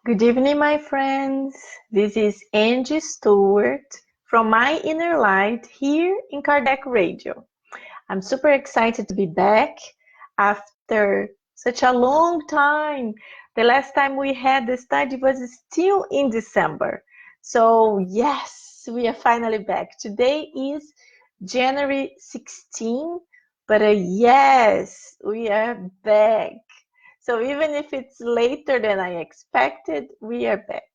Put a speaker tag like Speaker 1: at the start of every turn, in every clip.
Speaker 1: Good evening, my friends. This is Angie Stewart from My Inner Light here in Kardec Radio. I'm super excited to be back after such a long time. The last time we had the study was still in December. So, yes, we are finally back. Today is January 16, but yes, we are back. So even if it's later than I expected, we are back.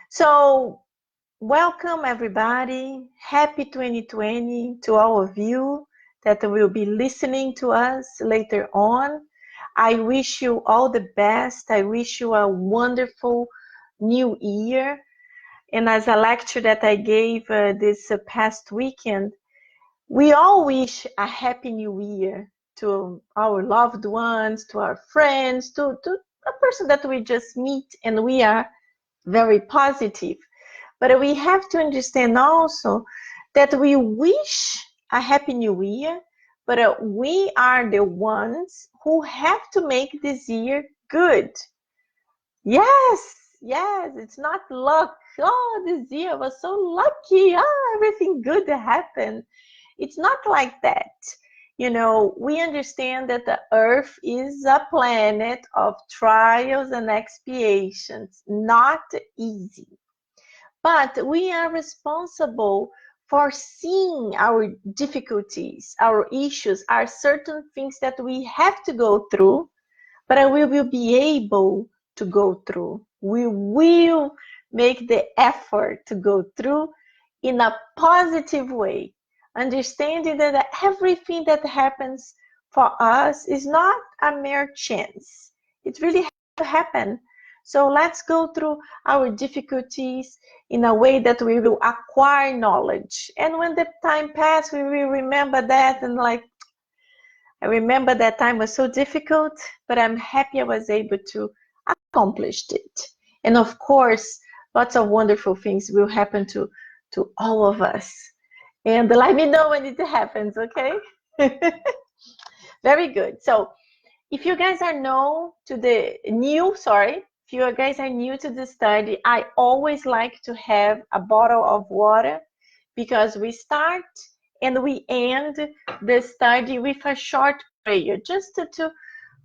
Speaker 1: So welcome everybody. Happy 2020 to all of you that will be listening to us later on. I wish you all the best. I wish you a wonderful new year. And as a lecture that I gave this past weekend, we all wish a happy new year to our loved ones, to our friends, to a person that we just meet, and we are very positive. But we have to understand also that we wish a happy new year, but we are the ones who have to make this year good. Yes, it's not luck. Oh, this year was so lucky. Oh, everything good happened. It's not like that. We understand that the earth is a planet of trials and expiations, not easy. But we are responsible for seeing our difficulties, our issues, are certain things that we have to go through, but we will be able to go through. We will make the effort to go through in a positive way, understanding that everything that happens for us is not a mere chance. It really has to happen. So let's go through our difficulties in a way that we will acquire knowledge. And when the time passes, we will remember that and I remember that time was so difficult, but I'm happy I was able to accomplish it. And of course, lots of wonderful things will happen to all of us. And let me know when it happens, okay? Very good. So if you guys are if you guys are new to the study, I always like to have a bottle of water because we start and we end the study with a short prayer just to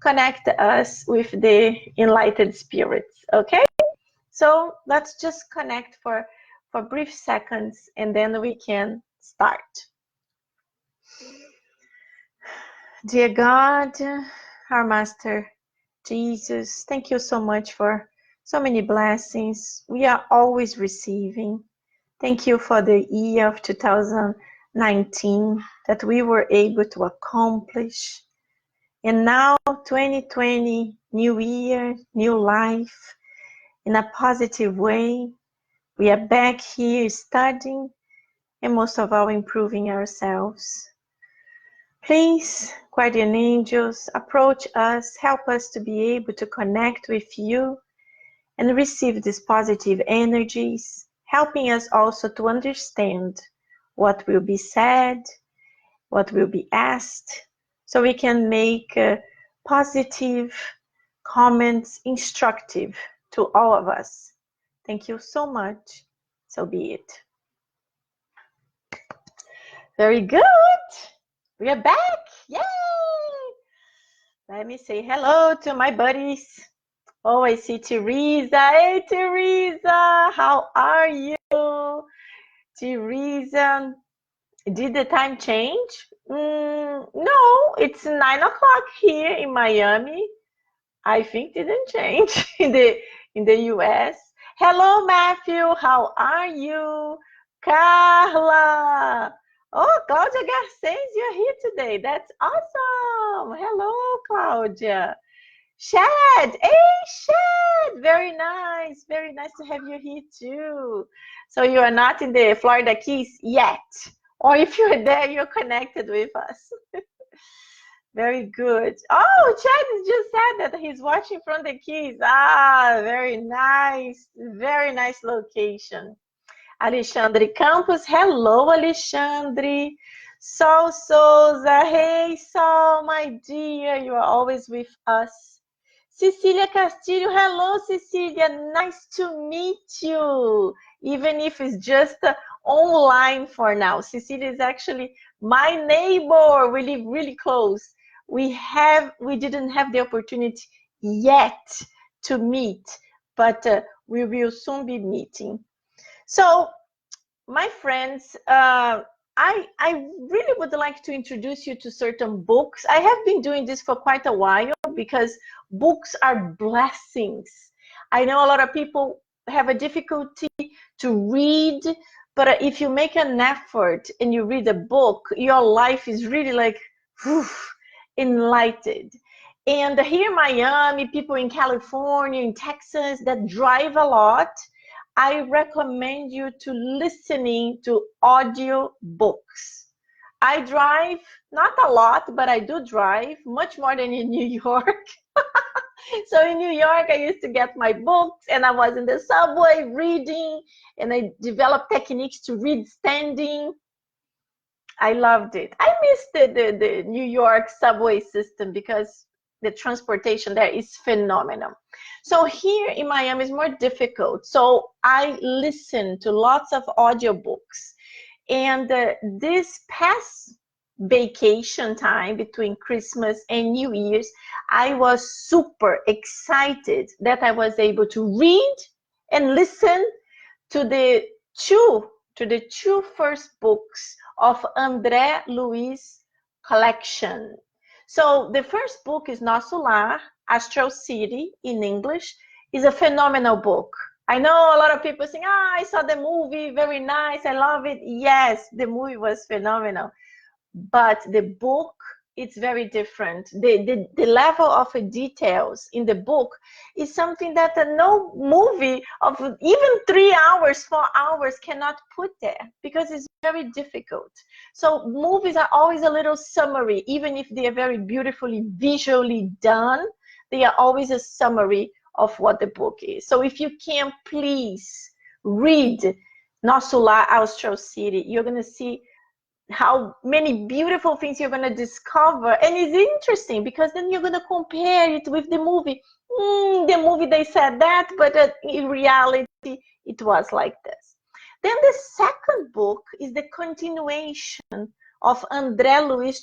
Speaker 1: connect us with the enlightened spirits, okay? So let's just connect for brief seconds and then we can start. Dear God, our Master Jesus, thank you so much for so many blessings we are always receiving. Thank you for the year of 2019 that we were able to accomplish. And now 2020, new year, new life, in a positive way. We are back here studying and most of all improving ourselves. Please, guardian angels, approach us, help us to be able to connect with you and receive these positive energies, helping us also to understand what will be said, what will be asked, so we can make positive comments, instructive to all of us. Thank you so much. So be it. Very good. We are back. Yay! Let me say hello to my buddies. Oh, I see Teresa. Hey, Teresa. How are you? Teresa, did the time change? No, it's 9 o'clock here in Miami. I think it didn't change in the US. Hello, Matthew. How are you? Carla. Oh, Claudia Garcês, you're here today. That's awesome. Hello, Claudia. Shad. Hey, Shad. Very nice. Very nice to have you here too. So you are not in the Florida Keys yet. Or if you're there, you're connected with us. Very good. Oh, Chad just said that he's watching from the Keys. Ah, very nice. Very nice location. Alexandre Campos. Hello, Alexandre. Sol Souza. Hey, Sol, my dear. You are always with us. Cecilia Castillo. Hello, Cecilia. Nice to meet you. Even if it's just online for now. Cecilia is actually my neighbor. We live really close. We didn't have the opportunity yet to meet, but we will soon be meeting. So, my friends, I really would like to introduce you to certain books. I have been doing this for quite a while because books are blessings. I know a lot of people have a difficulty to read, but if you make an effort and you read a book, your life is really like whew, enlightened. And here in Miami, people in California, in Texas that drive a lot, I recommend you to listening to audio books. I drive, not a lot, but I do drive, much more than in New York. So in New York, I used to get my books and I was in the subway reading, and I developed techniques to read standing. I loved it. I missed the New York subway system because the transportation there is phenomenal. So here in Miami is more difficult. So I listen to lots of audiobooks. And this past vacation time between Christmas and New Year's, I was super excited that I was able to read and listen to the two first books of André Luiz collection. So the first book is Nosso Lar, Astral City in English, is a phenomenal book. I know a lot of people saying, I saw the movie, very nice, I love it. Yes, the movie was phenomenal. But the book, it's very different. The level of details in the book is something that no movie of even 3 hours, 4 hours cannot put there because it's very difficult. So movies are always a little summary, even if they are very beautifully visually done, they are always a summary of what the book is. So if you can, please read Nosso Lar, Astral City. You're going to see how many beautiful things you're going to discover, and it's interesting because then you're going to compare it with the movie. The movie, they said that, but in reality it was like this. Then the second book is the continuation of André Luiz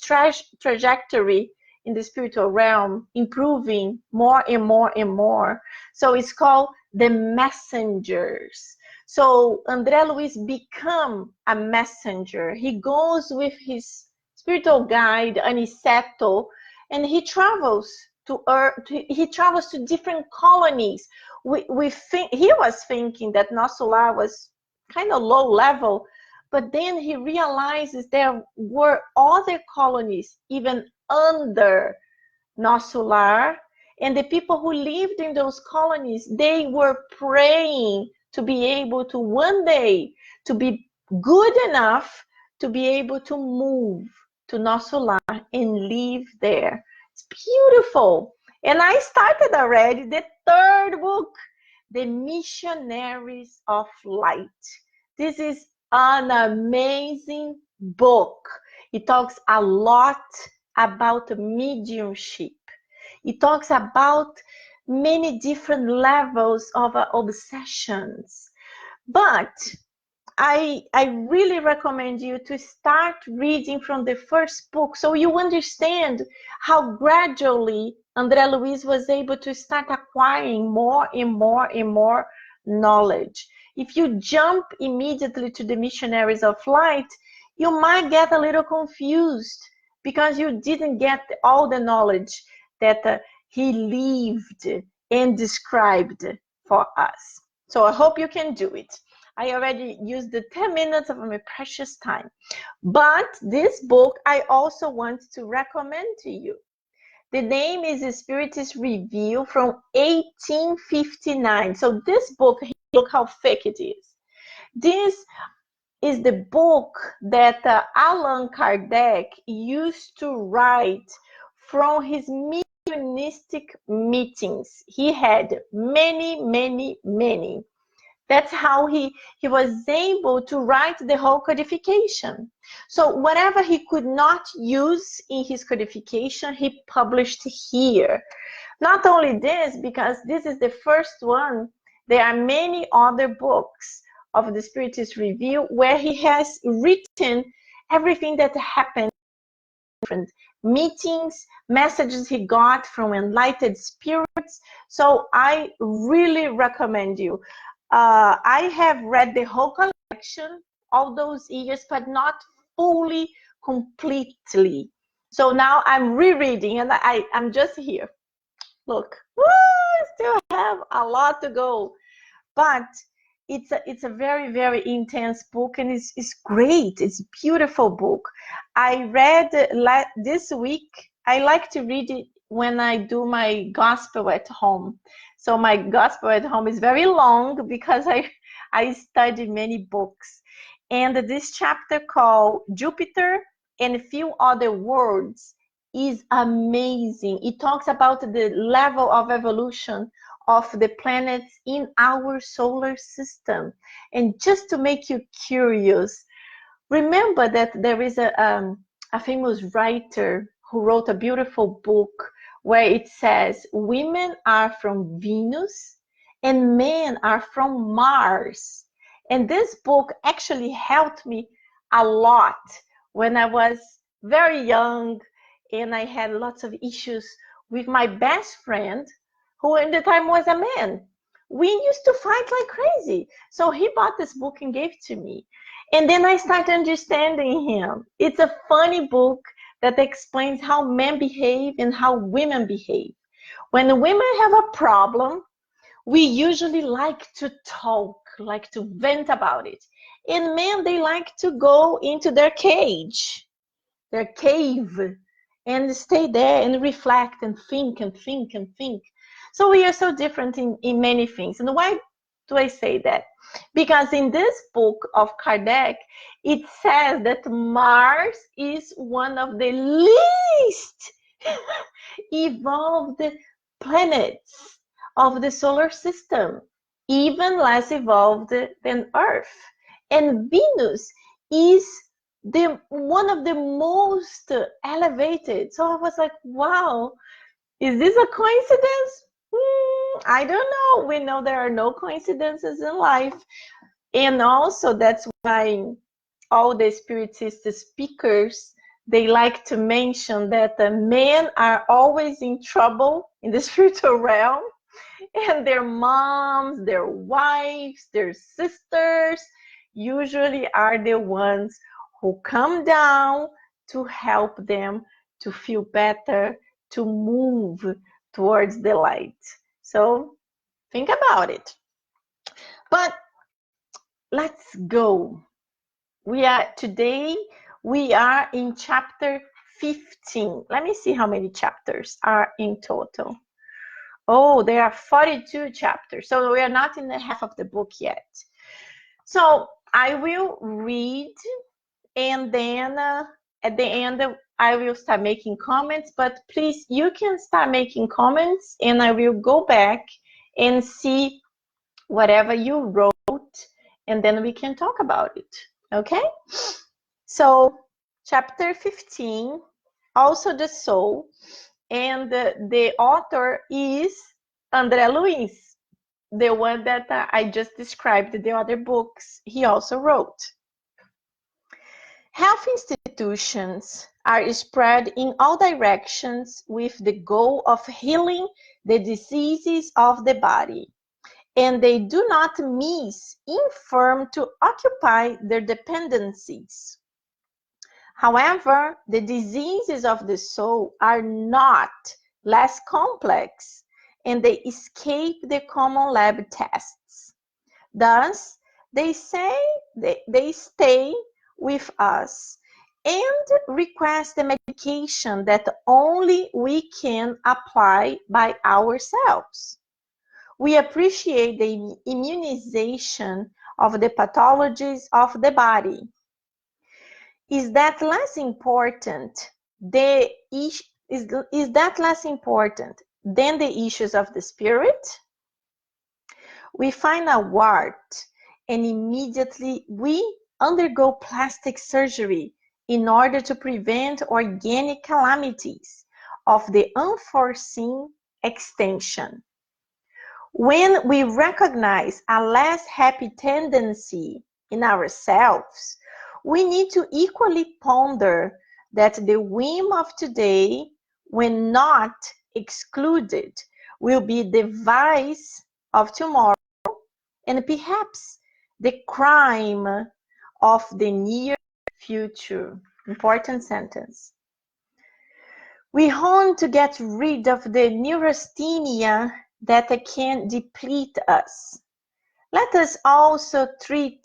Speaker 1: trajectory in the spiritual realm, improving more and more and more. So it's called The Messengers. So André Luiz become a messenger. He goes with his spiritual guide, Aniceto, and he travels to Earth. He travels to different colonies. We think he was thinking that Nosso Lar was kind of low level, but then he realizes there were other colonies even under Nosso Lar, and the people who lived in those colonies, they were praying to be able to one day to be good enough to be able to move to Nosso Lar and live there. It's beautiful. And I started already the third book, The Missionaries of Light. This is an amazing book. It talks a lot about mediumship. It talks about many different levels of obsessions. But I really recommend you to start reading from the first book so you understand how gradually André Luiz was able to start acquiring more and more and more knowledge. If you jump immediately to the Missionaries of Light, you might get a little confused because you didn't get all the knowledge that he lived and described for us. So I hope you can do it. I already used the 10 minutes of my precious time. But this book I also want to recommend to you. The name is Spiritist Review from 1859. So this book, look how thick it is. This is the book that Allan Kardec used to write from his mediumistic meetings. He had many, many, many. That's how he was able to write the whole codification. So whatever he could not use in his codification, he published here. Not only this, because this is the first one, there are many other books of the Spiritist Review where he has written everything that happened, different meetings, messages he got from enlightened spirits. So I really recommend you. I have read the whole collection all those years, but not fully, completely. So now I'm rereading, and I'm just here. Look, woo, I still have a lot to go, but it's a very, very intense book, and it's great. It's a beautiful book. I read this week. I like to read it when I do my gospel at home. So my gospel at home is very long because I study many books. And this chapter called Jupiter and a Few Other Worlds is amazing. It talks about the level of evolution of the planets in our solar system. And just to make you curious, remember that there is a famous writer who wrote a beautiful book where it says women are from Venus and men are from Mars. And this book actually helped me a lot when I was very young and I had lots of issues with my best friend, who at the time was a man. We used to fight like crazy. So he bought this book and gave it to me. And then I started understanding him. It's a funny book that explains how men behave and how women behave. When the women have a problem, we usually like to talk, like to vent about it. And men, they like to go into their cage, their cave, and stay there and reflect and think and think and think. So we are so different in many things. And why do I say that? Because in this book of Kardec, it says that Mars is one of the least evolved planets of the solar system, even less evolved than Earth. And Venus is one of the most elevated. So I was like, wow, is this a coincidence? I don't know. We know there are no coincidences in life. And also that's why all the spiritist speakers, they like to mention that the men are always in trouble in the spiritual realm, and their moms, their wives, their sisters usually are the ones who come down to help them to feel better, to move towards the light. So think about it. But let's go. Today we are in chapter 15. Let me see how many chapters are in total. Oh, there are 42 chapters. So we are not in the half of the book yet. So I will read, and then at the end I will start making comments. But please, you can start making comments, and I will go back and see whatever you wrote, and then we can talk about it. Okay? So chapter 15, also the soul, and the author is André Luiz, the one that I just described, the other books he also wrote. Health institutions are spread in all directions with the goal of healing the diseases of the body, and they do not miss infirm to occupy their dependencies. However, the diseases of the soul are not less complex, and they escape the common lab tests. Thus, they say they stay with us and request the medication that only we can apply by ourselves. We appreciate the immunization of the pathologies of the body. Is that less important? Is that less important than the issues of the spirit? We find a wart and immediately we undergo plastic surgery in order to prevent organic calamities of the unforeseen extension. When we recognize a less happy tendency in ourselves, we need to equally ponder that the whim of today, when not excluded, will be the vice of tomorrow and perhaps the crime of the near future. Important sentence. We want to get rid of the neurasthenia that can deplete us. Let us also treat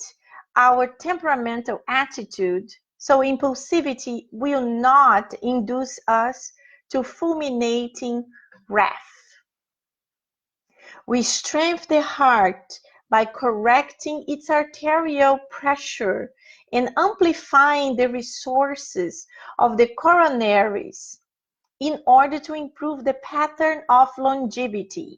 Speaker 1: our temperamental attitude so impulsivity will not induce us to fulminating wrath. We strengthen the heart by correcting its arterial pressure and amplifying the resources of the coronaries in order to improve the pattern of longevity.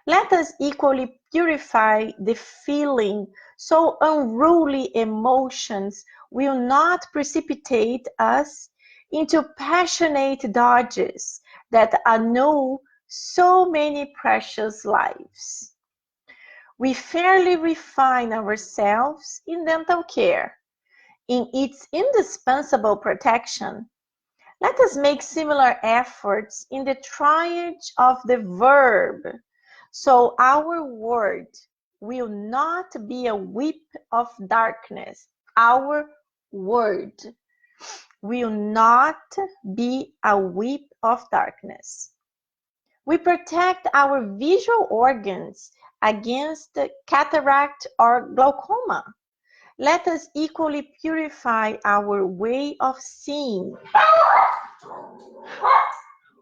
Speaker 1: Let us equally purify the feeling so unruly emotions will not precipitate us into passionate dodges that annul so many precious lives. We fairly refine ourselves in dental care, in its indispensable protection. Let us make similar efforts in the triage of the verb, so our word will not be a whip of darkness. Our word will not be a whip of darkness. We protect our visual organs against cataract or glaucoma. Let us equally purify our way of seeing.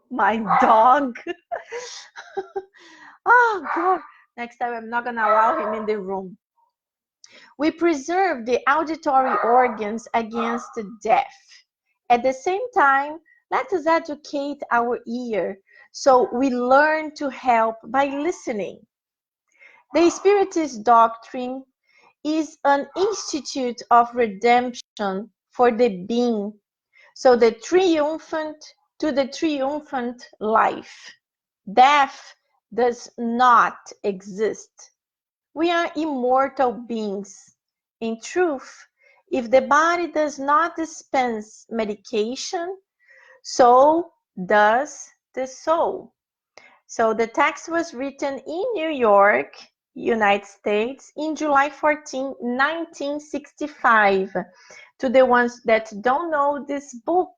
Speaker 1: My dog. Oh, God. Next time I'm not going to allow him in the room. We preserve the auditory organs against death. At the same time, let us educate our ear so we learn to help by listening. The Spiritist doctrine is an institute of redemption for the being, so the triumphant to the triumphant life. Death does not exist. We are immortal beings. In truth, if the body does not dispense medication, so does the soul. So the text was written in New York, United States, in July 14, 1965. To the ones that don't know, this book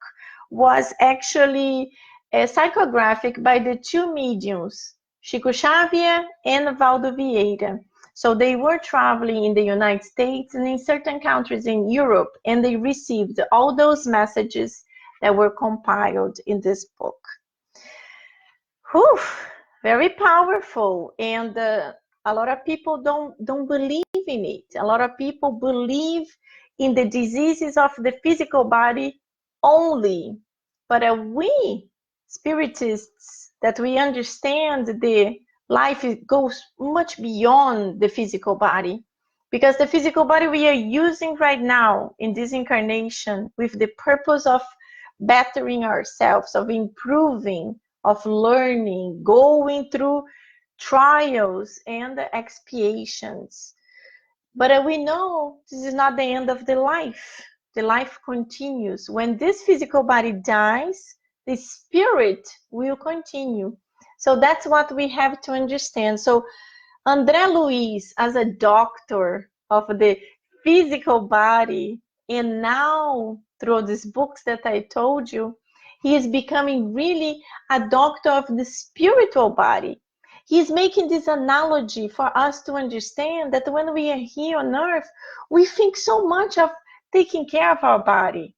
Speaker 1: was actually psychographic by the two mediums, Chico Xavier and Valdo Vieira. So they were traveling in the United States and in certain countries in Europe, and they received all those messages that were compiled in this book. Whew, very powerful, and a lot of people don't believe in it. A lot of people believe in the diseases of the physical body only, but we spiritists, that we understand the life goes much beyond the physical body, because the physical body we are using right now in this incarnation with the purpose of bettering ourselves, of improving, of learning, going through trials and expiations. But we know this is not the end of the life. The life continues. When this physical body dies, the spirit will continue. So that's what we have to understand. So André Luiz, as a doctor of the physical body, and now through these books that I told you, he is becoming really a doctor of the spiritual body. He's making this analogy for us to understand that when we are here on earth, we think so much of taking care of our body.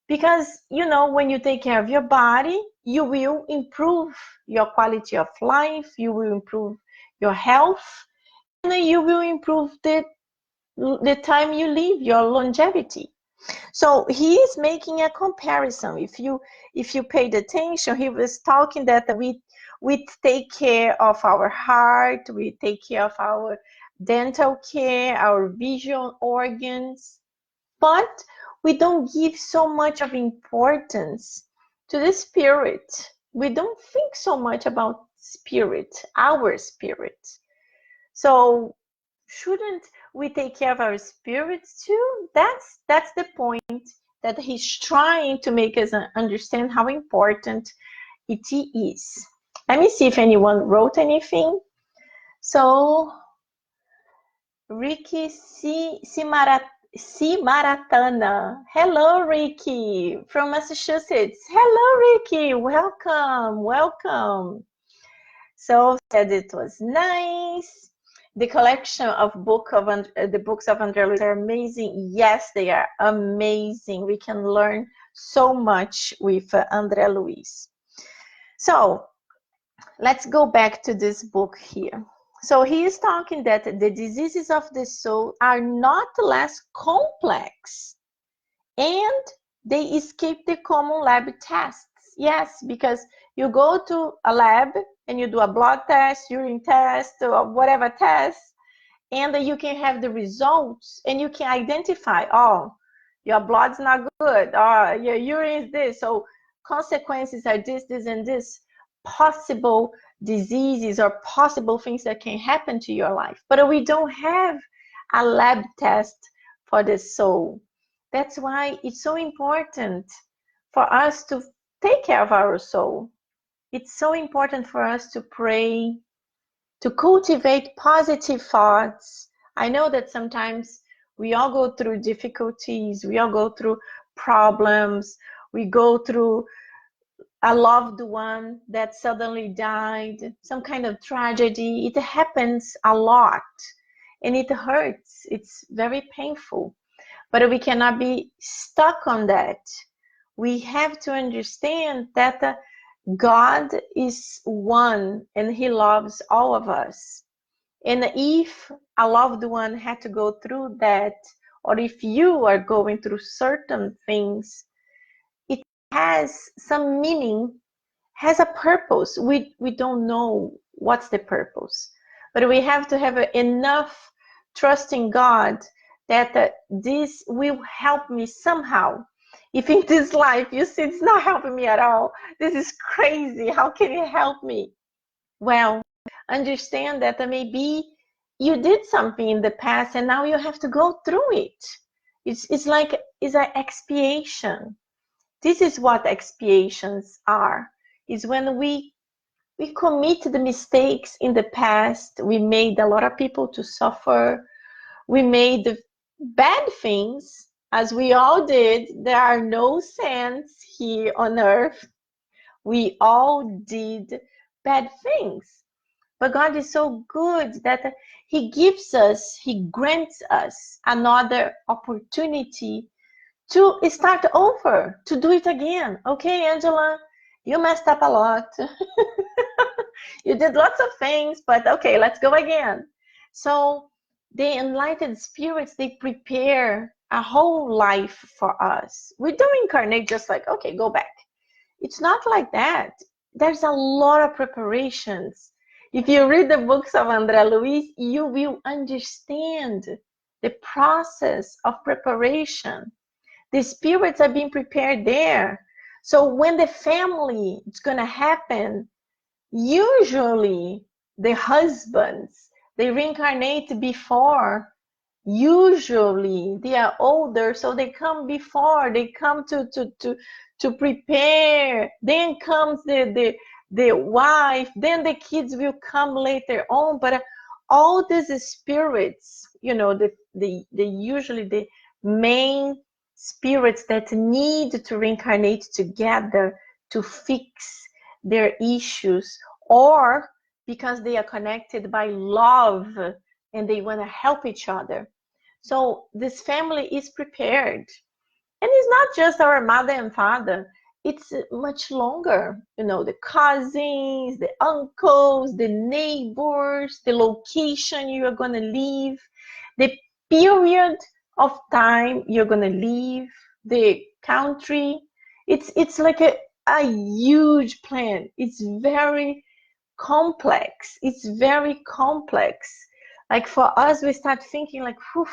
Speaker 1: Because, you know, when you take care of your body, you will improve your quality of life, you will improve your health, and you will improve the time you live, your longevity. So he is making a comparison. If you paid attention, he was talking that We take care of our heart, we take care of our dental care, our visual organs, but we don't give so much of importance to the spirit. We don't think so much about spirit, our spirit. So shouldn't we take care of our spirits too? That's the point that he's trying to make us understand how important it is. Let me see if anyone wrote anything. So Ricky C. Maratana. Hello, Ricky, from Massachusetts. Hello, Ricky. Welcome, welcome. So said it was nice. The collection of the books of André Luiz are amazing. Yes, they are amazing. We can learn so much with André Luiz. So let's go back to this book here. So he is talking that the diseases of the soul are not less complex and they escape the common lab tests. Yes, because you go to a lab and you do a blood test, urine test, or whatever test, and you can have the results and you can identify, oh, your blood's not good, or your urine is this, so consequences are this, this, and this, possible diseases or possible things that can happen to your life. But we don't have a lab test for the soul. That's why it's so important for us to take care of our soul. It's so important for us to pray, to cultivate positive thoughts. I know that sometimes we all go through difficulties, we all go through problems, we go through a loved one that suddenly died, some kind of tragedy. It happens a lot and it hurts. It's very painful, but we cannot be stuck on that. We have to understand that God is one and he loves all of us. And if a loved one had to go through that, or if you are going through certain things, it has some meaning, has a purpose. We don't know what's the purpose, but we have to have enough trust in God that this will help me somehow. If in this life you see it's not helping me at all, this is crazy, how can it help me? Well, understand that maybe you did something in the past and now you have to go through it. It's like it's an expiation. This is what expiations are. Is when we commit the mistakes in the past. We made a lot of people to suffer. We made bad things, as we all did. There are no saints here on earth. We all did bad things. But God is so good that he gives us, he grants us another opportunity to start over, to do it again. Okay, Angela, you messed up a lot. You did lots of things, but okay, let's go again. So the enlightened spirits, they prepare a whole life for us. We don't incarnate just like, okay, go back. It's not like that. There's a lot of preparations. If you read the books of André Luiz, you will understand the process of preparation. The spirits are being prepared there. So when the family is going to happen, usually the husbands, they reincarnate before. Usually they are older, so they come before. They come to prepare. Then comes the wife. Then the kids will come later on. But all these spirits, you know, the usually the main spirits that need to reincarnate together to fix their issues, or because they are connected by love and they want to help each other. So this family is prepared. And it's not just our mother and father, it's much longer. You know, the cousins, the uncles, the neighbors, the location you are going to live, the period of time you're going to leave the country. It's like a huge plan. It's very complex. It's very complex. Like for us, we start thinking like, whew,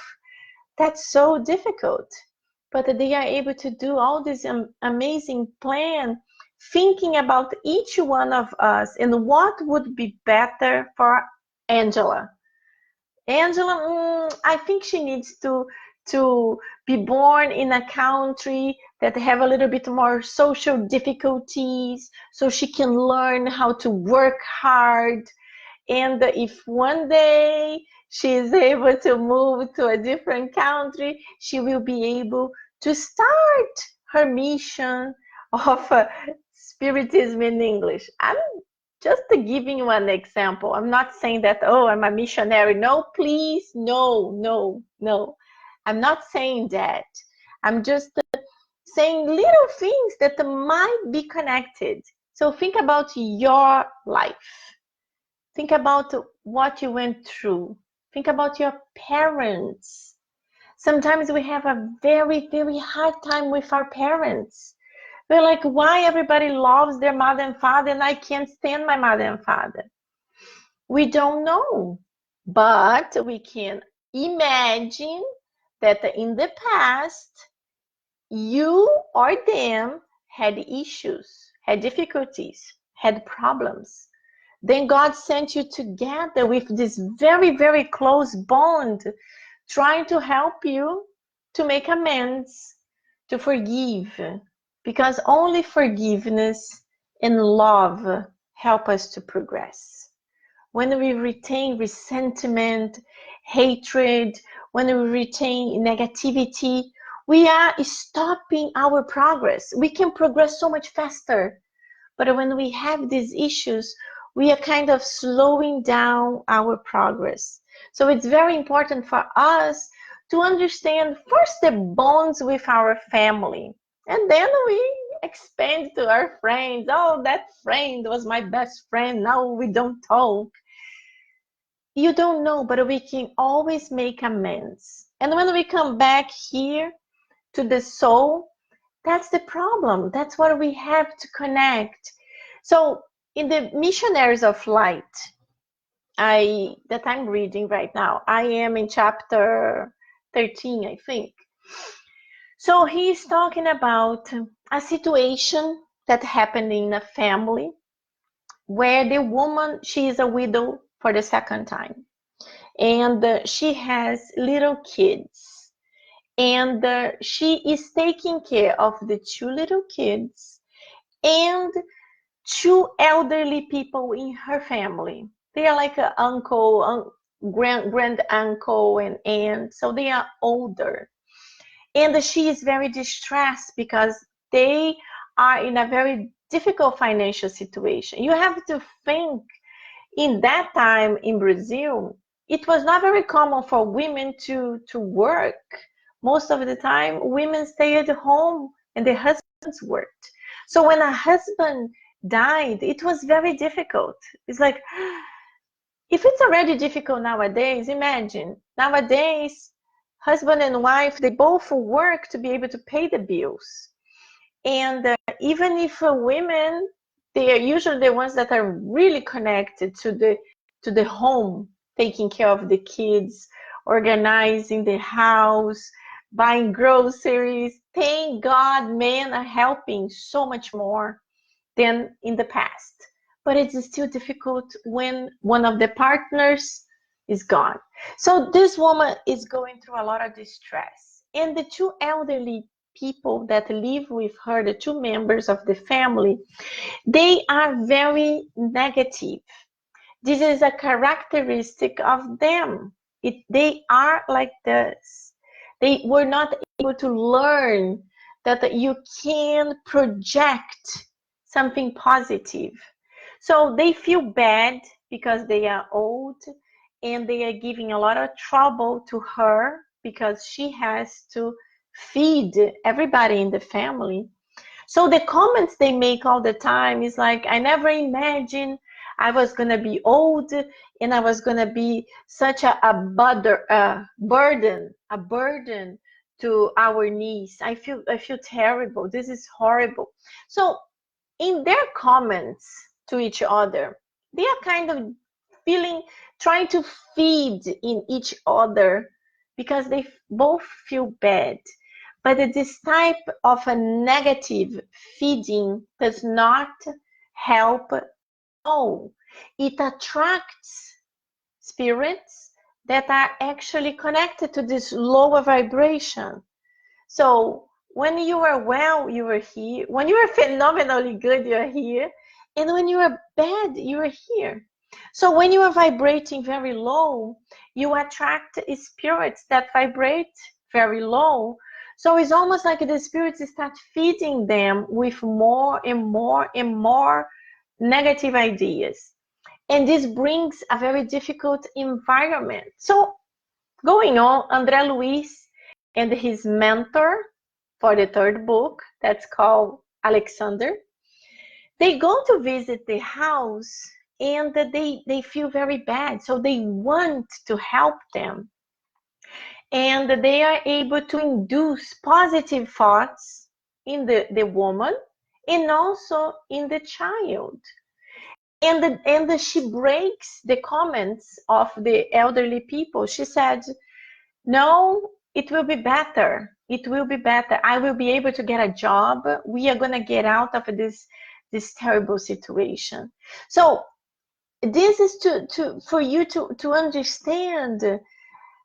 Speaker 1: that's so difficult. But they are able to do all this amazing plan, thinking about each one of us and what would be better for Angela. Angela, I think she needs to be born in a country that have a little bit more social difficulties, so she can learn how to work hard. And if one day she is able to move to a different country, she will be able to start her mission of Spiritism in English. I'm just giving you an example. I'm not saying that, oh, I'm a missionary. No, please, no, no, no. I'm not saying that. I'm just saying little things that might be connected. So think about your life. Think about what you went through. Think about your parents. Sometimes we have a very, very hard time with our parents. We're like, why everybody loves their mother and father and I can't stand my mother and father? We don't know, but we can imagine that in the past, you or them had issues, had difficulties, had problems. Then God sent you together with this very, very close bond, trying to help you to make amends, to forgive, because only forgiveness and love help us to progress. When we retain resentment, hatred, when we retain negativity, we are stopping our progress. We can progress so much faster. But when we have these issues, we are kind of slowing down our progress. So it's very important for us to understand first the bonds with our family. And then we expand to our friends. Oh, that friend was my best friend. Now we don't talk. You don't know, but we can always make amends. And when we come back here to the soul, that's the problem. That's what we have to connect. So in the Missionaries of Light, that I'm reading right now, I am in chapter 13, I think. So he's talking about a situation that happened in a family where the woman, she is a widow for the second time. And she has little kids. And she is taking care of the two little kids and two elderly people in her family. They are like an uncle, grand uncle and aunt, so they are older. And she is very distressed because they are in a very difficult financial situation. You have to think in that time in Brazil, it was not very common for women to work. Most of the time, women stayed at home and their husbands worked. So when a husband died, it was very difficult. It's like, if it's already difficult nowadays, imagine nowadays, husband and wife, they both work to be able to pay the bills. And even if women, they are usually the ones that are really connected to the home, taking care of the kids, organizing the house, buying groceries. Thank God men are helping so much more than in the past. But it's still difficult when one of the partners is gone. So this woman is going through a lot of distress. And the two elderly people that live with her, the two members of the family, they are very negative. This is a characteristic of them. They are like this. They were not able to learn that you can project something positive. So they feel bad because they are old and they are giving a lot of trouble to her because she has to feed everybody in the family. So the comments they make all the time is like, I never imagined I was going to be old and I was going to be such a burden to our niece. I feel terrible. This is horrible. So in their comments to each other, they are kind of feeling, trying to feed in each other because they both feel bad. But this type of a negative feeding does not help at all. It attracts spirits that are actually connected to this lower vibration. So when you are well, you are here. When you are phenomenally good, you are here. And when you are bad, you are here. So when you are vibrating very low, you attract spirits that vibrate very low. So it's almost like the spirits start feeding them with more and more and more negative ideas. And this brings a very difficult environment. So going on, André Luiz and his mentor for the third book, that's called Alexander, they go to visit the house and they feel very bad. So they want to help them. And they are able to induce positive thoughts in the woman and also in the child. And she breaks the comments of the elderly people. She said, no, it will be better. It will be better. I will be able to get a job. We are going to get out of this terrible situation. So this is for you to understand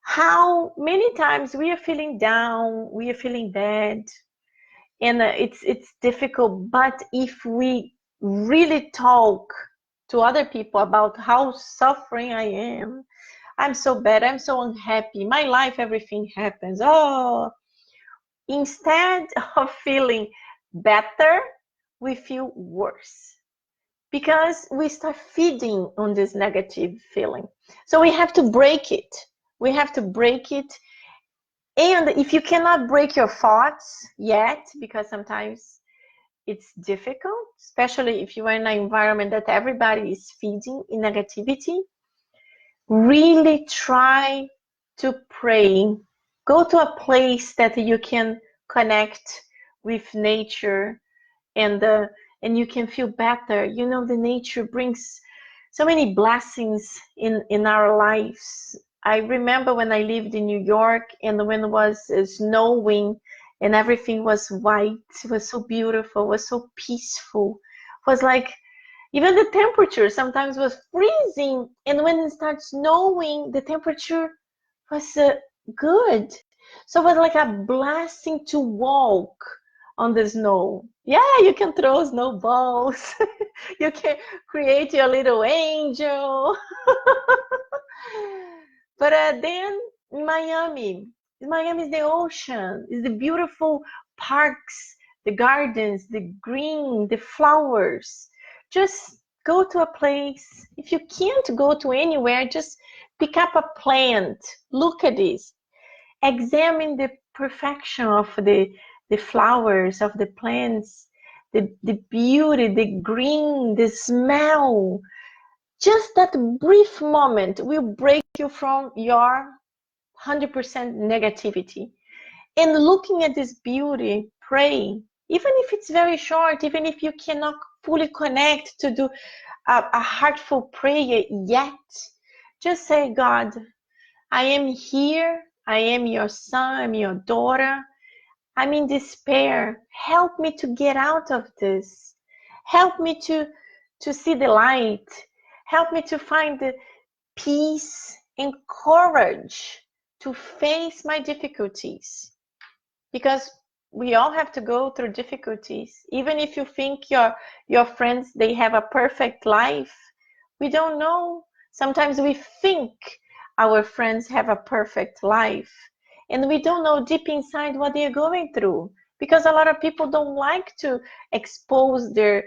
Speaker 1: how many times we are feeling down, we are feeling bad, and it's difficult. But if we really talk to other people about how suffering I am, I'm so bad, I'm so unhappy, my life, everything happens. Oh, instead of feeling better, we feel worse because we start feeding on this negative feeling. So we have to break it. We have to break it. And if you cannot break your thoughts yet, because sometimes it's difficult, especially if you are in an environment that everybody is feeding in negativity, really try to pray. Go to a place that you can connect with nature and you can feel better. You know, the nature brings so many blessings in our lives. I remember when I lived in New York and when it was snowing and everything was white. It was so beautiful. It was so peaceful. It was like even the temperature sometimes was freezing, and when it started snowing, the temperature was good. So it was like a blessing to walk on the snow. Yeah, you can throw snowballs. You can create your little angel. But then Miami is the ocean, is the beautiful parks, the gardens, the green, the flowers. Just go to a place. If you can't go to anywhere, just pick up a plant. Look at this. Examine the perfection of the flowers, of the plants, the beauty, the green, the smell. Just that brief moment will break you from your 100% negativity. And looking at this beauty, pray. Even if it's very short, even if you cannot fully connect to do a heartful prayer yet, just say, God, I am here. I am your son. I'm your daughter. I'm in despair. Help me to get out of this. Help me to see the light. Help me to find the peace and courage to face my difficulties. Because we all have to go through difficulties. Even if you think your friends, they have a perfect life, we don't know. Sometimes we think our friends have a perfect life, and we don't know deep inside what they're going through, because a lot of people don't like to expose their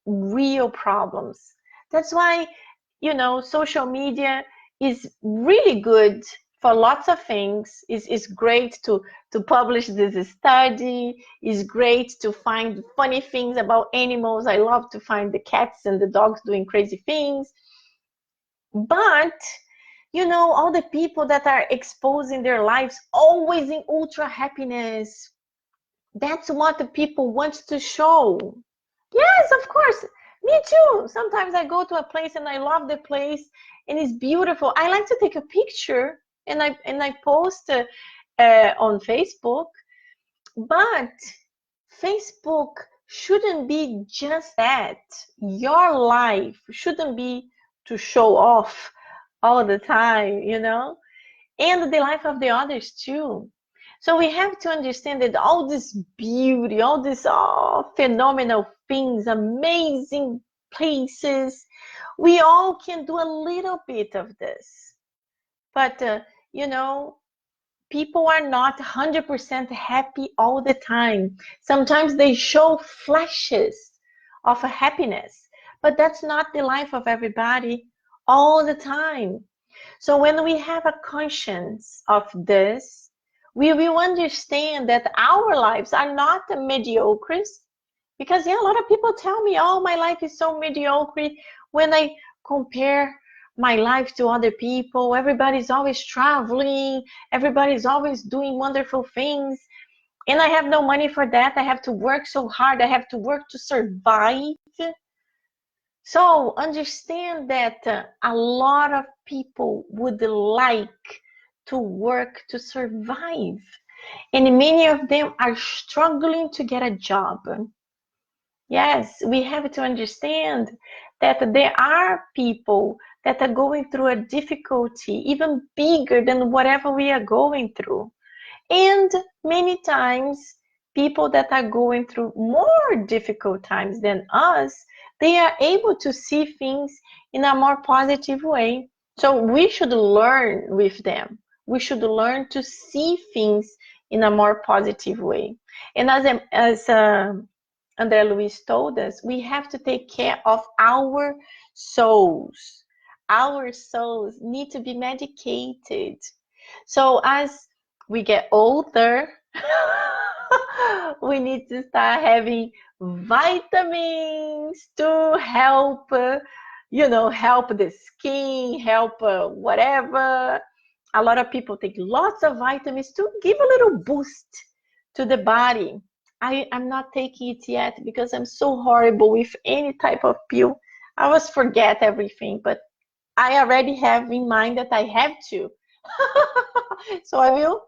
Speaker 1: real problems. That's why, social media is really good for lots of things. It's great to publish this study. It's great to find funny things about animals. I love to find the cats and the dogs doing crazy things. But, all the people that are exposing their lives always in ultra happiness, that's what the people want to show. Yes, of course. Me too. Sometimes I go to a place and I love the place and it's beautiful. I like to take a picture and I post on Facebook. But Facebook shouldn't be just that. Your life shouldn't be to show off all the time, you know, and the life of the others too. So we have to understand that all this beauty, all these phenomenal things, amazing places, we all can do a little bit of this. But, you know, people are not 100% happy all the time. Sometimes they show flashes of a happiness, but that's not the life of everybody all the time. So when we have a conscience of this, we will understand that our lives are not mediocre. Because yeah, a lot of people tell me, oh, my life is so mediocre when I compare my life to other people. Everybody's always traveling, everybody's always doing wonderful things. And I have no money for that. I have to work so hard. I have to work to survive. So understand that a lot of people would like to work to survive. And many of them are struggling to get a job. Yes, we have to understand that there are people that are going through a difficulty even bigger than whatever we are going through. And many times, people that are going through more difficult times than us, they are able to see things in a more positive way. So we should learn with them. We should learn to see things in a more positive way. And as André Luiz told us, we have to take care of our souls. Our souls need to be medicated. So as we get older, we need to start having vitamins to help, help the skin, help whatever. A lot of people take lots of vitamins to give a little boost to the body. I'm not taking it yet because I'm so horrible with any type of pill. I always forget everything, but I already have in mind that I have to. So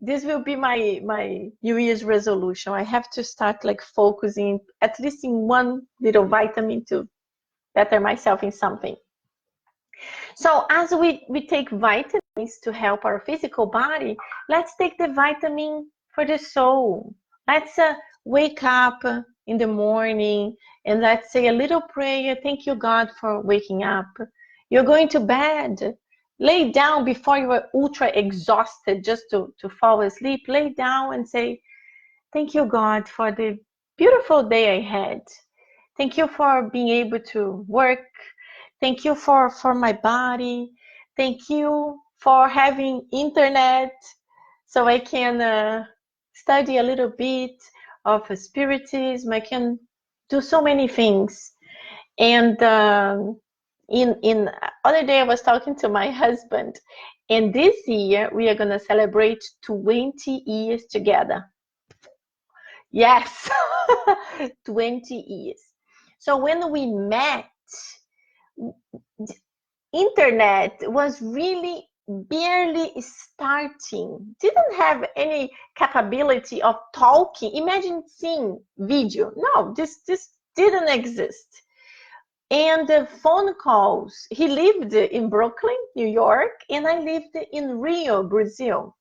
Speaker 1: this will be my New Year's resolution. I have to start like focusing at least in one little vitamin to better myself in something. So as we take vitamins to help our physical body, let's take the vitamin for the soul. Let's wake up in the morning and let's say a little prayer. Thank you, God, for waking up. You're going to bed. Lay down before you are ultra exhausted just to fall asleep. Lay down and say, thank you, God, for the beautiful day I had. Thank you for being able to work. Thank you for my body. Thank you for having internet so I can study a little bit of spiritism. I can do so many things. And in other day I was talking to my husband, and this year we are going to celebrate 20 years together. Yes, 20 years. So when we met, internet was really barely starting, didn't have any capability of talking. Imagine seeing video. No, this didn't exist. And the phone calls, he lived in Brooklyn, New York, and I lived in Rio, Brazil.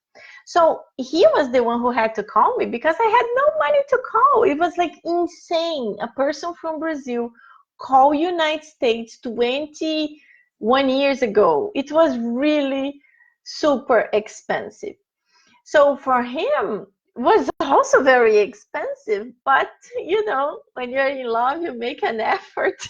Speaker 1: So he was the one who had to call me because I had no money to call. It was like insane. A person from Brazil call United States 21 years ago. It was really super expensive. So for him, it was also very expensive. But, when you're in love, you make an effort.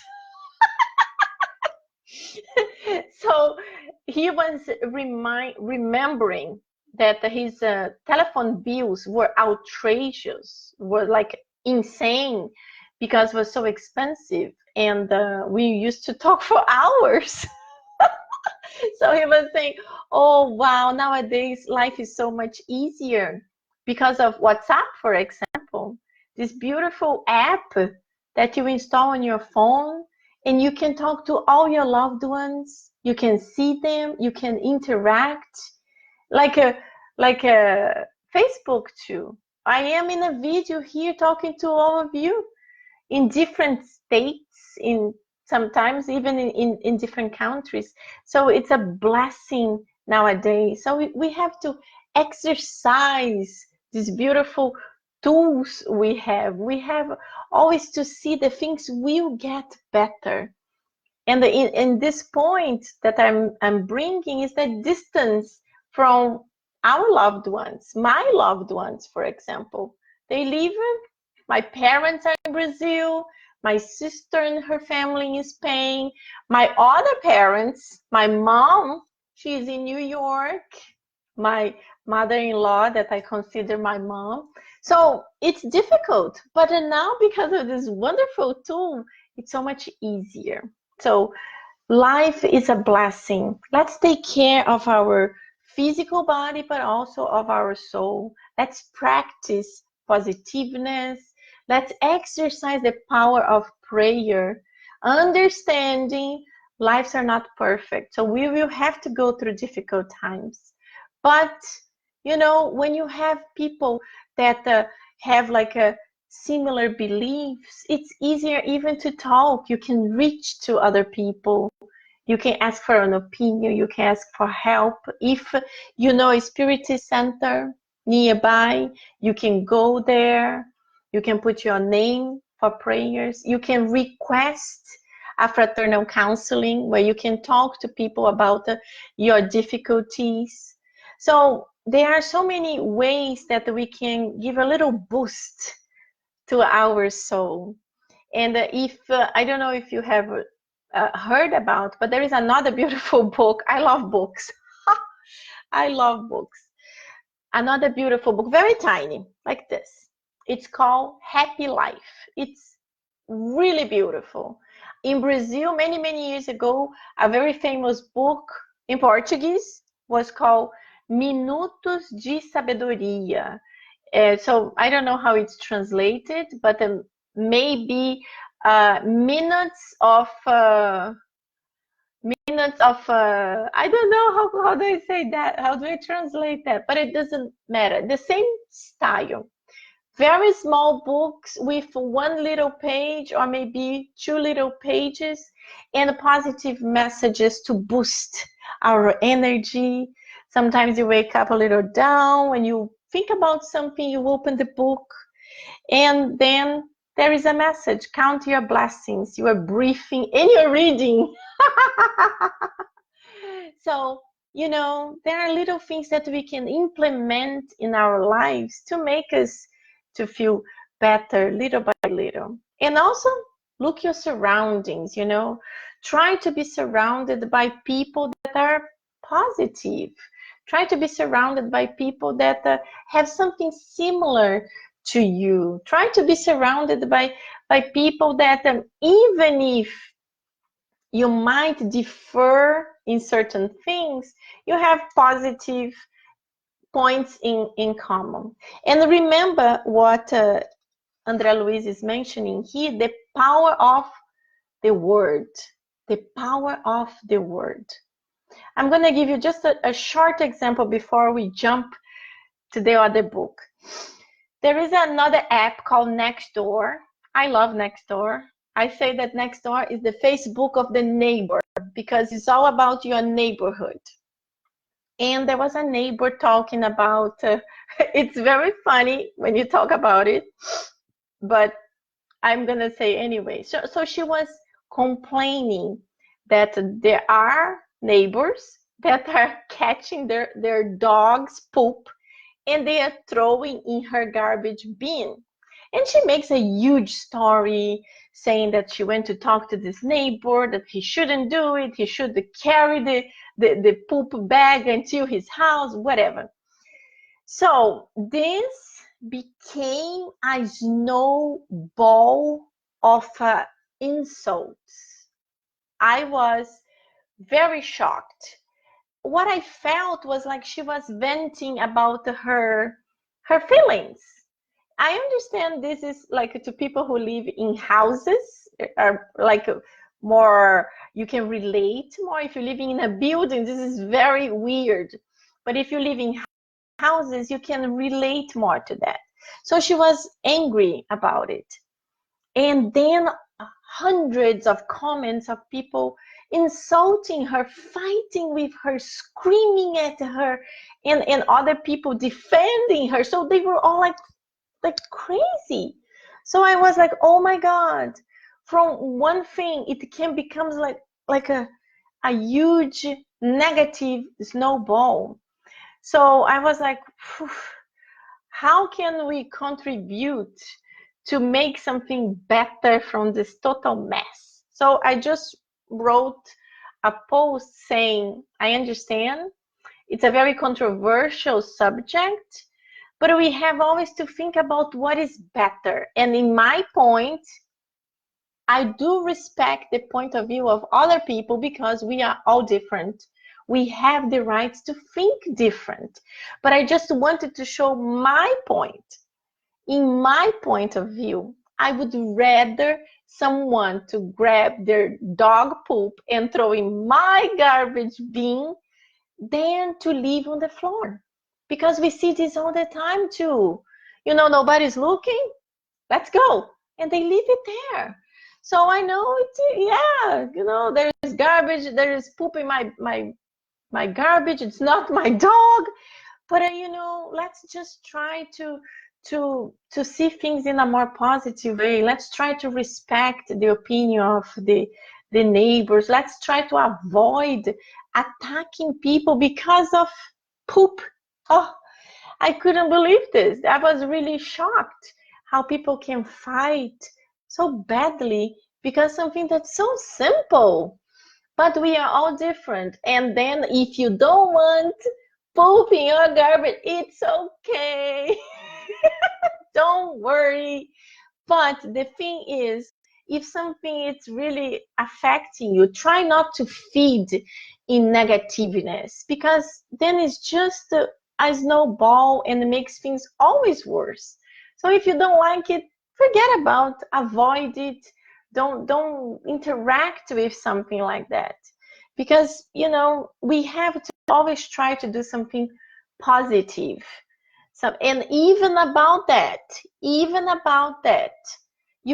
Speaker 1: So he was remembering that his telephone bills were outrageous, were like insane because it was so expensive. And we used to talk for hours. So he was saying, oh, wow, nowadays life is so much easier because of WhatsApp, for example, this beautiful app that you install on your phone, and you can talk to all your loved ones. You can see them, you can interact like a Facebook too. I am in a video here talking to all of you in different states, in sometimes even in different countries. So it's a blessing nowadays. So we have to exercise these beautiful tools we have. We have always to see the things will get better. And in this point that I'm bringing is the distance from our loved ones, my loved ones, for example. They live, my parents are in Brazil, my sister and her family in Spain, my other parents, my mom, she's in New York, my mother-in-law that I consider my mom. So it's difficult, but now because of this wonderful tool, it's so much easier. So life is a blessing. Let's take care of our physical body, but also of our soul. Let's practice positiveness. Let's exercise the power of prayer, understanding lives are not perfect. So we will have to go through difficult times. But, you know, when you have people that have like a similar beliefs, it's easier even to talk. You can reach to other people. You can ask for an opinion. You can ask for help. If you know a spiritist center nearby, you can go there. You can put your name for prayers. You can request a fraternal counseling where you can talk to people about your difficulties. So there are so many ways that we can give a little boost to our soul. And if I don't know if you have heard about, but there is another beautiful book. I love books. I love books. Another beautiful book, very tiny, like this. It's called Happy Life. It's really beautiful. In Brazil, many, many years ago, a very famous book in Portuguese was called Minutos de Sabedoria. So I don't know how it's translated, but maybe minutes of I don't know how do I say that, how do I translate that, but it doesn't matter. The same style, very small books with one little page or maybe two little pages and positive messages to boost our energy. Sometimes you wake up a little down when you think about something, you open the book, and then there is a message. Count your blessings. You are breathing and you're reading. So, you know, there are little things that we can implement in our lives to make us to feel better little by little. And also look your surroundings, you know. Try to be surrounded by people that are positive. Try to be surrounded by people that have something similar to you. Try to be surrounded by people that even if you might differ in certain things, you have positive points in common. And remember what André Luiz is mentioning here, the power of the word. The power of the word. I'm going to give you just a short example before we jump to the other book. There is another app called Nextdoor. I love Nextdoor. I say that Nextdoor is the Facebook of the neighbor because it's all about your neighborhood. And there was a neighbor talking about, it's very funny when you talk about it, but I'm going to say anyway. So she was complaining that there are neighbors that are catching their dog's poop and they are throwing in her garbage bin. And she makes a huge story saying that she went to talk to this neighbor, that he shouldn't do it, he should carry the poop bag until his house, whatever. So this became a snowball of insults. I was very shocked. What I felt was like she was venting about her feelings. I understand this is like to people who live in houses, are like more, you can relate more. If you're living in a building, this is very weird. But if you live in houses, you can relate more to that. So she was angry about it. And then hundreds of comments of people insulting her, fighting with her, screaming at her, and other people defending her. So they were all like crazy. So I was like, oh my God, from one thing it can become like a huge negative snowball. So I was like, phew, how can we contribute to make something better from this total mess? So I just wrote a post saying, I understand it's a very controversial subject, but we have always to think about what is better. And in my point, I do respect the point of view of other people because we are all different. We have the rights to think different. But I just wanted to show my point. In my point of view, I would rather someone to grab their dog poop and throw in my garbage bin than to leave on the floor. Because we see this all the time too. Nobody's looking, let's go. And they leave it there. So I know it's, yeah, there's garbage, there's poop in my garbage. It's not my dog. But let's just try to see things in a more positive way. Let's try to respect the opinion of the neighbors. Let's try to avoid attacking people because of poop. Oh, I couldn't believe this. I was really shocked how people can fight so badly because something that's so simple. But we are all different. And then if you don't want poop in your garbage, it's okay. Don't worry. But the thing is, if something is really affecting you, try not to feed in negativeness, because then it's just a snowball and it makes things always worse. So if you don't like it, forget about, avoid it. Don't interact with something like that, because we have to always try to do something positive. So, and even about that, you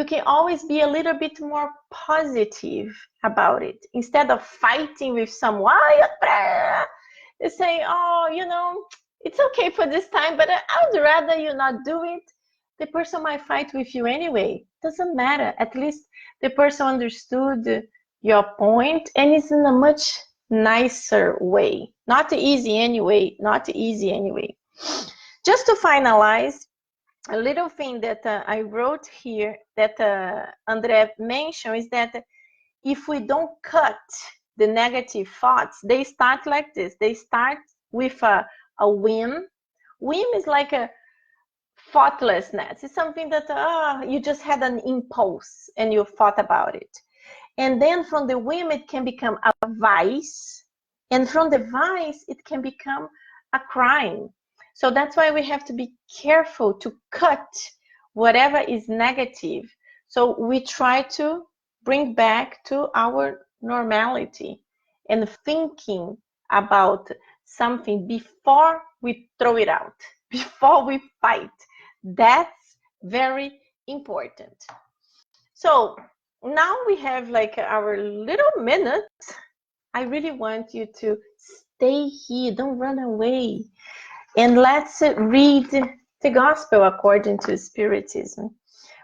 Speaker 1: can always be a little bit more positive about it. Instead of fighting with someone, you say, oh, it's okay for this time, but I would rather you not do it. The person might fight with you anyway. Doesn't matter. At least the person understood your point, and it's in a much nicer way. Not easy anyway. Just to finalize, a little thing that I wrote here that André mentioned is that if we don't cut the negative thoughts, they start like this. They start with a whim. Whim is like a thoughtlessness. It's something that you just had an impulse and you thought about it. And then from the whim, it can become a vice. And from the vice, it can become a crime. So that's why we have to be careful to cut whatever is negative. So we try to bring back to our normality and thinking about something before we throw it out, before we fight. That's very important. So now we have like our little minute. I really want you to stay here, don't run away. And let's read the Gospel according to Spiritism.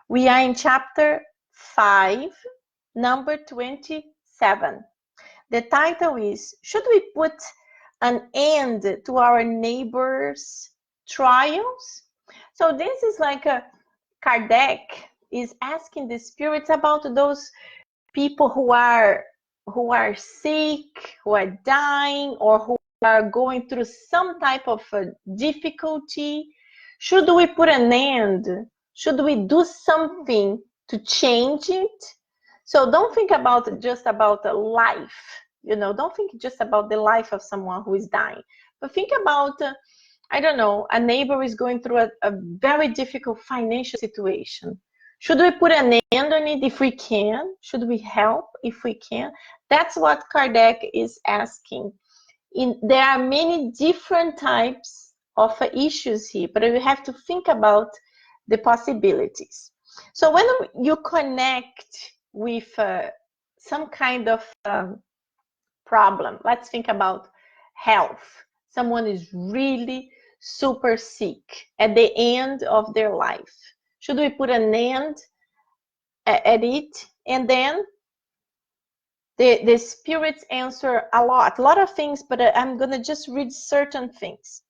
Speaker 1: We are in chapter 5, number 27. The title is, Should we put an end to our neighbors' trials? So this is like Kardec is asking the spirits about those people who are sick, who are dying, or who are going through some type of difficulty. Should we put an end? Should we do something to change it? So don't think just about a life. Don't think just about the life of someone who is dying, but think about I don't know, a neighbor is going through a very difficult financial situation. Should we put an end on it if we can? Should we help if we can? That's what Kardec is asking. There are many different types of issues here, but we have to think about the possibilities. So when you connect with some kind of problem, let's think about health. Someone is really super sick at the end of their life. Should we put an end at it? And then the spirits answer a lot of things, but I'm going to just read certain things.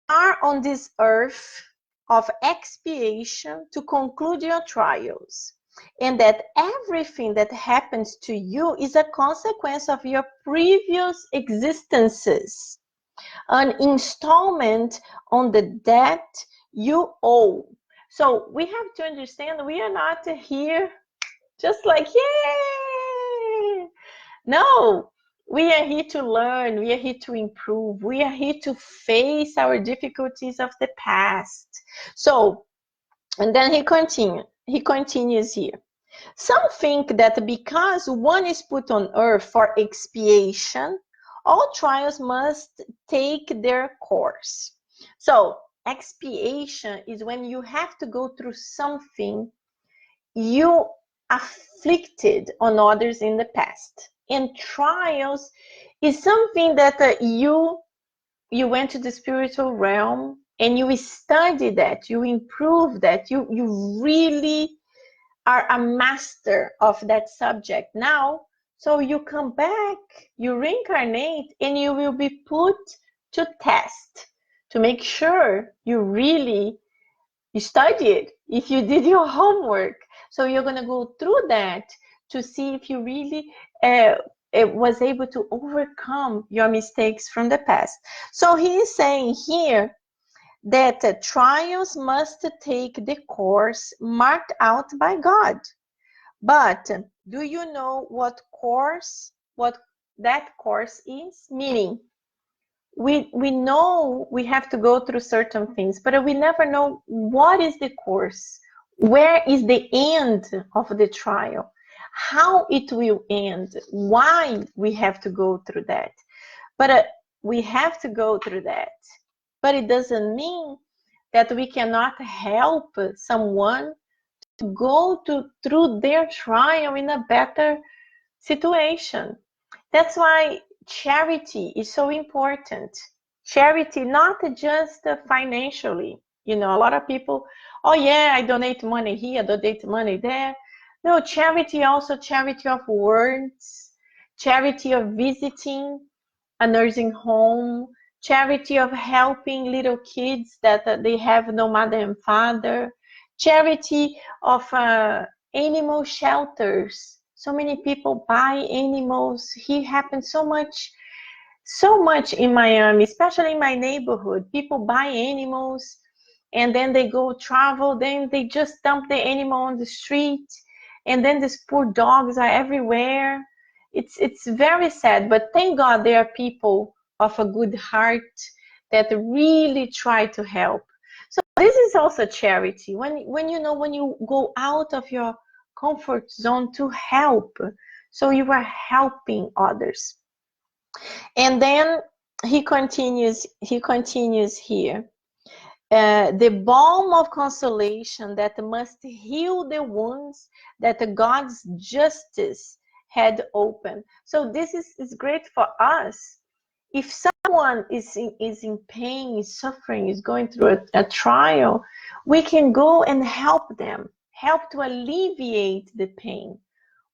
Speaker 1: Are on this earth of expiation to conclude your trials, and that everything that happens to you is a consequence of your previous existences, an installment on the debt you owe. So we have to understand we are not here just like, yay! No, we are here to learn, we are here to improve, we are here to face our difficulties of the past. So, and then he continues here. Some think that because one is put on earth for expiation, all trials must take their course. So, expiation is when you have to go through something you afflicted on others in the past. And trials is something that you went to the spiritual realm and you study that, you improve that, you really are a master of that subject now. So you come back, you reincarnate, and you will be put to test to make sure you really studied, if you did your homework. So you're going to go through that to see if you really was able to overcome your mistakes from the past. So he is saying here that trials must take the course marked out by God. But do you know what that course is? Meaning, we know we have to go through certain things, but we never know what is the course, where is the end of the trial, how it will end, why we have to go through that. But we have to go through that. But it doesn't mean that we cannot help someone to go through their trial in a better situation. That's why charity is so important. Charity, not just financially. You know, a lot of people, oh yeah, I donate money here, I donate money there. No, charity also charity of words, charity of visiting a nursing home, charity of helping little kids that they have no mother and father, charity of animal shelters. So many people buy animals. Here happens so much in Miami, especially in my neighborhood. People buy animals and then they go travel, then they just dump the animal on the street, and then these poor dogs are everywhere. It's very sad, but thank God there are people of a good heart that really try to help. So this is also charity. When you go out of your comfort zone to help, so you are helping others. And then he continues here. The balm of consolation that must heal the wounds that God's justice had opened. So this is great for us. If someone is in pain, is suffering, is going through a trial, we can go and help them, help to alleviate the pain.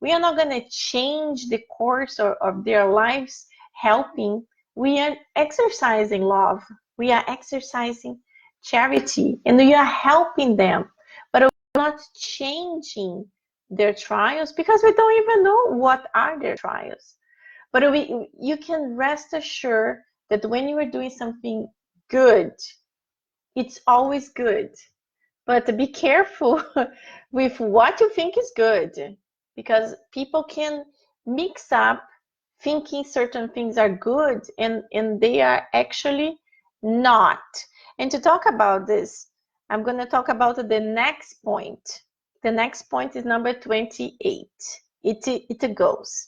Speaker 1: We are not going to change the course of their lives helping. We are exercising love. We are exercising charity, and we are helping them. But we're not changing their trials because we don't even know what are their trials. But you can rest assured that when you are doing something good, it's always good. But be careful with what you think is good, because people can mix up thinking certain things are good and they are actually not. And to talk about this, I'm going to talk about the next point. The next point is number 28. It goes,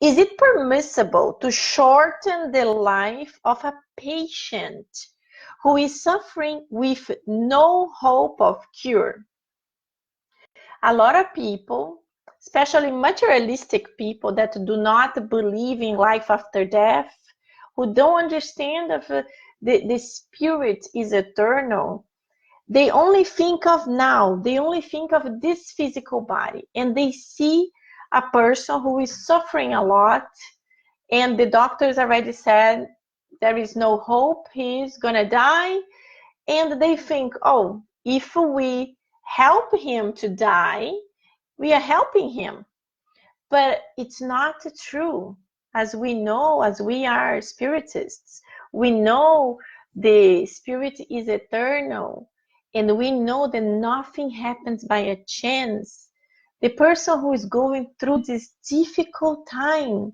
Speaker 1: is it permissible to shorten the life of a patient who is suffering with no hope of cure? A lot of people, especially materialistic people that do not believe in life after death, who don't understand of the spirit is eternal, they only think of now, they only think of this physical body, and they see a person who is suffering a lot, and the doctors already said there is no hope, he's gonna die, and they think, oh, if we help him to die, we are helping him. But it's not true. As we know, as we are spiritists, we know the spirit is eternal, and we know that nothing happens by a chance. The person who is going through this difficult time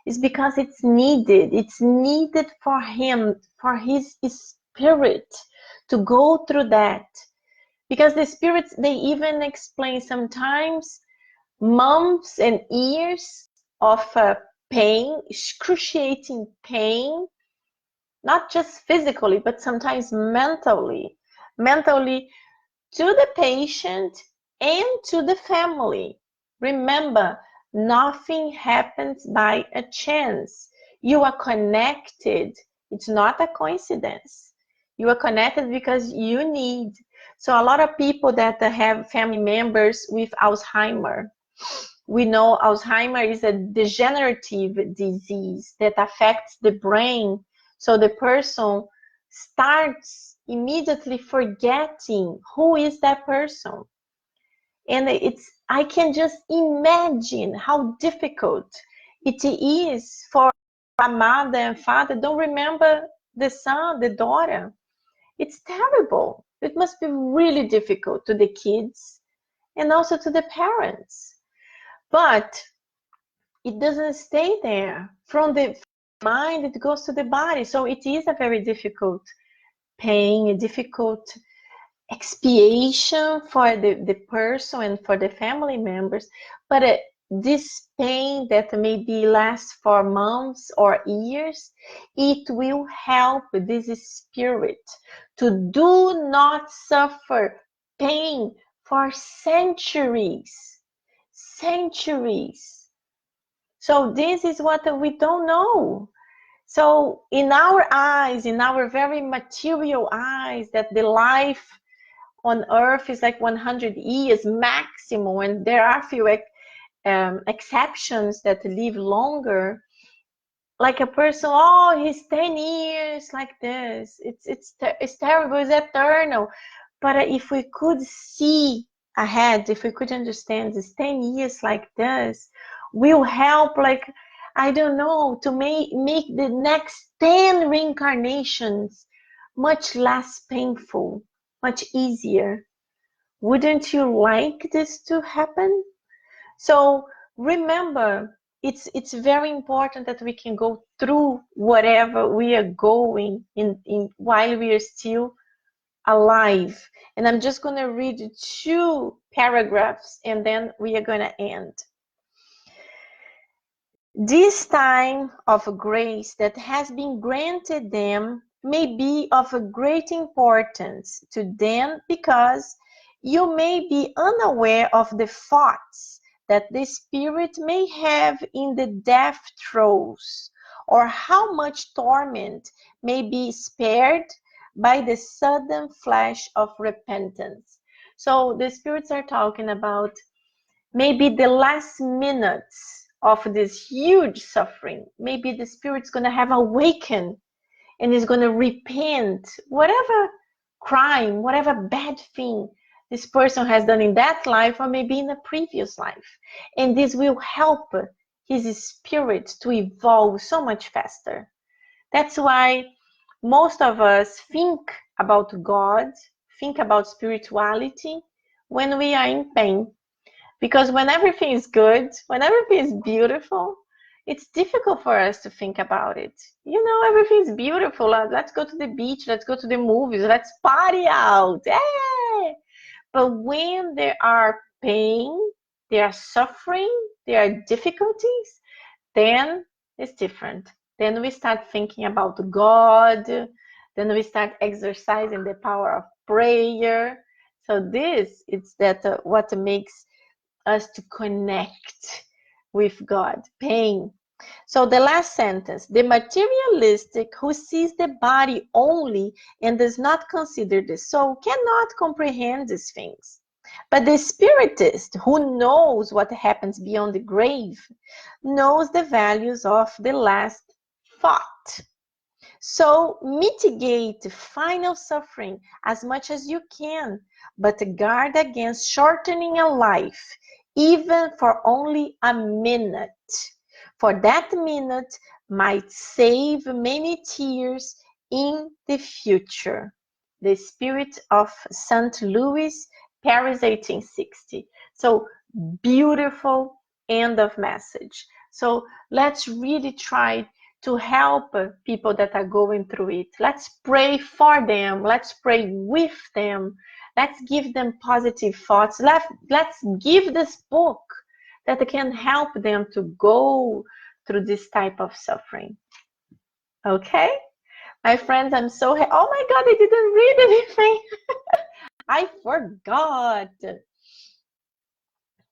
Speaker 1: is because it's needed. It's needed for him, for his spirit to go through that. Because the spirits, they even explain sometimes months and years of pain, excruciating pain, not just physically, but sometimes mentally to the patient and to the family. Remember, nothing happens by a chance. You are connected. It's not a coincidence. You are connected because you need. So a lot of people that have family members with Alzheimer, we know Alzheimer is a degenerative disease that affects the brain. So the person starts immediately forgetting who is that person. And I can just imagine how difficult it is for a mother and father don't remember the son, the daughter. It's terrible. It must be really difficult to the kids and also to the parents. But it doesn't stay there. From the mind, it goes to the body. So it is a very difficult pain, a difficult expiation for the person and for the family members. But this pain that maybe lasts for months or years, it will help this spirit to do not suffer pain for centuries. Centuries. So this is what we don't know. So in our eyes, in our very material eyes, that the life on earth is like 100 years maximum, and there are few exceptions that live longer. Like a person, oh, he's 10 years like this. It's terrible, it's eternal. But if we could see ahead, if we could understand this 10 years like this, will help, like, I don't know, to make the next 10 reincarnations much less painful, much easier. Wouldn't you like this to happen? So remember, it's very important that we can go through whatever we are going in while we are still alive. And I'm just going to read 2 paragraphs and then we are going to end. This time of grace that has been granted them may be of a great importance to them because you may be unaware of the thoughts that the spirit may have in the death throes, or how much torment may be spared by the sudden flash of repentance. So the spirits are talking about maybe the last minutes of this huge suffering. Maybe the spirit's going to have awakened and is going to repent whatever crime, whatever bad thing this person has done in that life or maybe in a previous life. And this will help his spirit to evolve so much faster. That's why most of us think about God, think about spirituality when we are in pain. Because when everything is good, when everything is beautiful, it's difficult for us to think about it. You know, everything's beautiful. Let's go to the beach. Let's go to the movies. Let's party out. Hey! But when there are pain, there are suffering, there are difficulties, then it's different. Then we start thinking about God. Then we start exercising the power of prayer. So this is that what makes us to connect with God. Pain. So the last sentence, the materialistic who sees the body only and does not consider the soul cannot comprehend these things. But the spiritist who knows what happens beyond the grave knows the values of the last thought. So mitigate final suffering as much as you can, but guard against shortening a life, even for only a minute. For that minute might save many tears in the future. The Spirit of St. Louis, Paris, 1860. So beautiful end of message. So let's really try to help people that are going through it. Let's pray for them. Let's pray with them. Let's give them positive thoughts. Let's give this book that can help them to go through this type of suffering. Okay? My friends, I'm so happy. Oh my God, I didn't read anything. I forgot.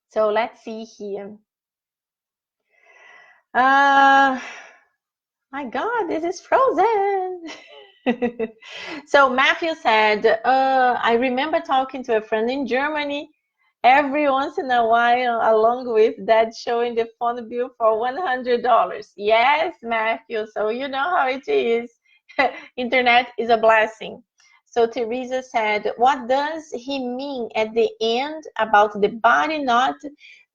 Speaker 1: So let's see here. My God, this is frozen. So Matthew said, I remember talking to a friend in Germany every once in a while, along with that showing the phone bill for $100. Yes, Matthew, so you know how it is. Internet is a blessing. So Teresa said, what does he mean at the end about the body not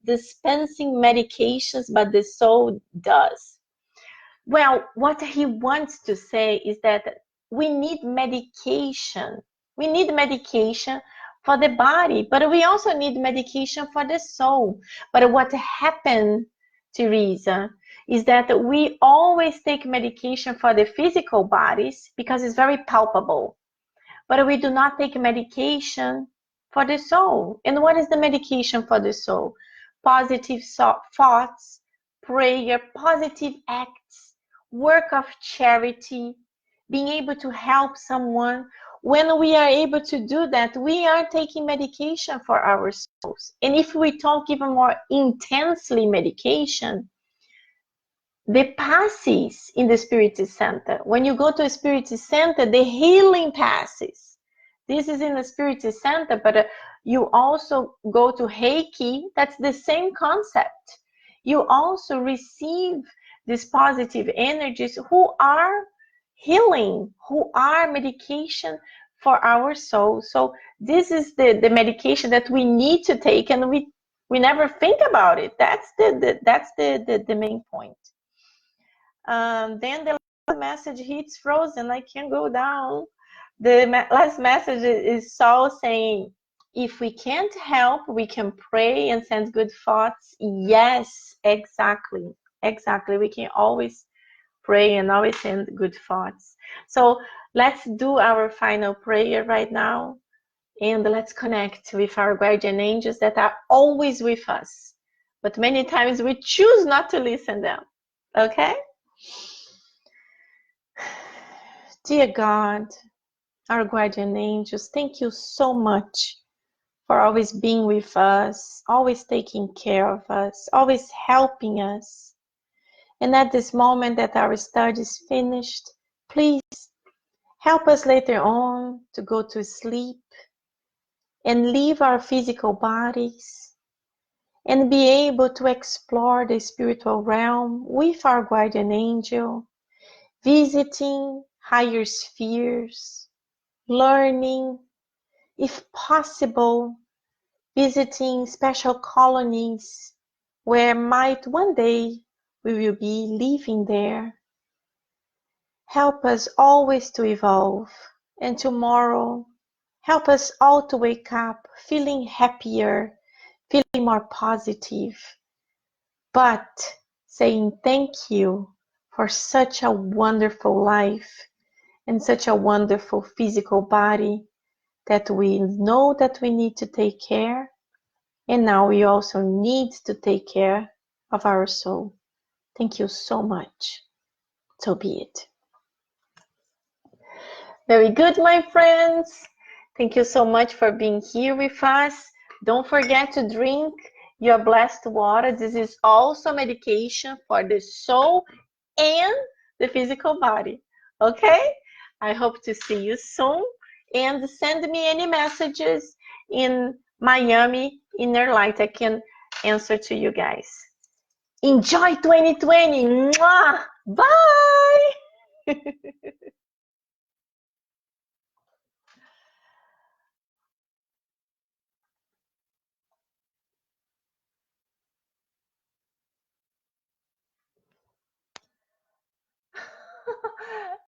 Speaker 1: dispensing medications, but the soul does? Well, what he wants to say is that we need medication. We need medication for the body, but we also need medication for the soul. But what happened, Teresa, is that we always take medication for the physical bodies because it's very palpable. But we do not take medication for the soul. And what is the medication for the soul? Positive thoughts, prayer, positive acts, work of charity, being able to help someone. When we are able to do that, we are taking medication for our souls. And if we talk even more intensely medication, the passes in the Spiritist Center. When you go to a Spiritist Center, the healing passes. This is in the Spiritist Center, but you also go to Reiki. That's the same concept. You also receive these positive energies who are healing, who are medication for our soul. So this is the medication that we need to take, and we never think about it. That's the main point. Then the last message hits frozen. I can't go down. The last message is Saul saying, if we can't help, we can pray and send good thoughts. Yes, exactly. Exactly. We can always pray and always send good thoughts. So let's do our final prayer right now. And let's connect with our guardian angels that are always with us. But many times we choose not to listen to them. Okay? Dear God, our guardian angels, thank you so much for always being with us, always taking care of us, always helping us. And at this moment that our study is finished, please help us later on to go to sleep and leave our physical bodies and be able to explore the spiritual realm with our guardian angel, visiting higher spheres, learning, if possible, visiting special colonies where might one day we will be living there. Help us always to evolve, and tomorrow help us all to wake up feeling happier, feeling more positive, but saying thank you for such a wonderful life and such a wonderful physical body that we know that we need to take care, and now we also need to take care of our soul. Thank you so much. So be it. Very good, my friends. Thank you so much for being here with us. Don't forget to drink your blessed water. This is also medication for the soul and the physical body. Okay? I hope to see you soon. And send me any messages in Miami Inner Light. I can answer to you guys. Enjoy 2020. Mwah! Bye!